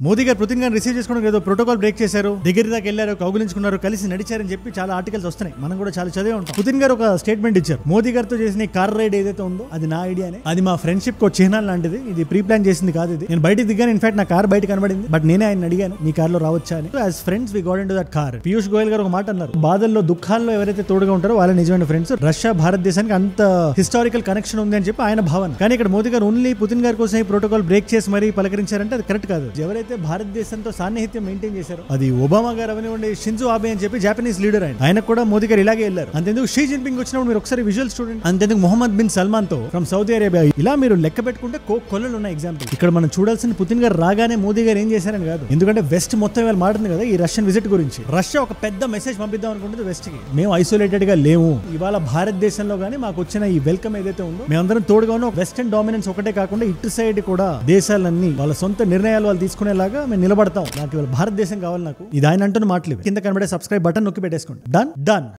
మోదీ గారు పుతిన్ గారిని రిసీవ్ చేసుకోవడం ఏదో ప్రోటోకాల్ బ్రేక్ చేశారు, దగ్గర దాకా వెళ్ళారు, కౌగులించుకున్నారు, కలిసి నడిచారని చెప్పి చాలా ఆర్టికల్స్ వస్తున్నాయి. మనం కూడా చాలా చదివే ఉంటాం. పుతిన్ గారు ఒక స్టేట్మెంట్ ఇచ్చారు. మోదీ గారితో చేసిన కార్ రైడ్ ఏదైతే ఉందో అది నా ఐడియానే, అది మా ఫ్రెండ్షిప్ కు చిహ్నాలు లాంటిది, ఇది ప్రీ ప్లాన్ చేసింది కాదు. ఇది నేను బయటికి దిగాను, ఇన్ఫాక్ట్ నా కార్ బయట కనబడింది, బట్ నేనే ఆయన అడిగాను మీ కార్ లో రావచ్చా అని. As friends we got into that car. Piyush Goyal garu ఒక మాట అన్నారు, బాధల్లో దుఃఖాల్లో ఎవరైతే తోడుగా ఉంటారో వాళ్ళ నిజమైన ఫ్రెండ్స్. రష్యా భారతదేశానికి అంత హిస్టారికల్ కనెక్షన్ ఉంది అని చెప్పి ఆయన భావన. కానీ ఇక్కడ మోదీ గారు ఓన్లీ పుతిన్ గారి కోసం ఈ ప్రోటోకాల్ బ్రేక్ చేసి మరీ పలకరించారంటే అది కరెక్ట్ కాదు. ఎవరైతే భారతదేశంతో సాన్నిహిత్యం మెయింటైన్ చేశారు, అది ఒబామా గారు అవనివ్వండి, షింజో ఆబే అని చెప్పి జాపనీస్ లీడర్ ఆయన కూడా మోదీ గారు ఇలాగే వెళ్ళారు. అంతెందుకు షీ జిన్పింగ్ వచ్చినప్పుడు మీరు ఒకసారి విజువల్స్ చూడండి. అంతెందుకు మొహమ్మద్ బిన్ సల్మాన్ తో ఫ్రమ్ సౌదీ అరేబియా, ఇలా మీరు లెక్క పెట్టుకుంటే కొల్లలు ఉన్న ఎగ్జాంపుల్. ఇక్కడ మనం చూడాల్సిన పుతిన్ గారు రాగానే మోదీ గారు ఏం చేశారని కాదు, ఎందుకంటే వెస్ట్ మొత్తం ఇవాళ మాట్లాడుతుంది కదా ఈ రష్యన్ విజిట్ గురించి. రష్యా ఒక పెద్ద మెసేజ్ పంపిద్దాం అనుకుంటుంది వెస్ట్ కి, మేము ఐసోలేటెడ్ గా లేము. ఇవాళ భారతదేశంలో గానీ మాకు వచ్చిన ఈ వెల్కమ్ ఏదైతే ఉందో, మేమందరం తోడుగా ఉన్నాం. వెస్టర్న్ డామినెన్స్ ఒకటే కాకుండా ఇటు సైడ్ కూడా దేశాలన్నీ వాళ్ళ సొంత నిర్ణయాలు వాళ్ళు తీసుకునేలాగా మేము నిలబడతాం. నాకు ఇవాళ భారతదేశం కావాలి. నాకు ఇది ఆయన అంటున్న మాటలు. కింద కనబడే సబ్స్క్రైబ్ బటన్ నొక్కి పెట్టేసుకోండి. డన్.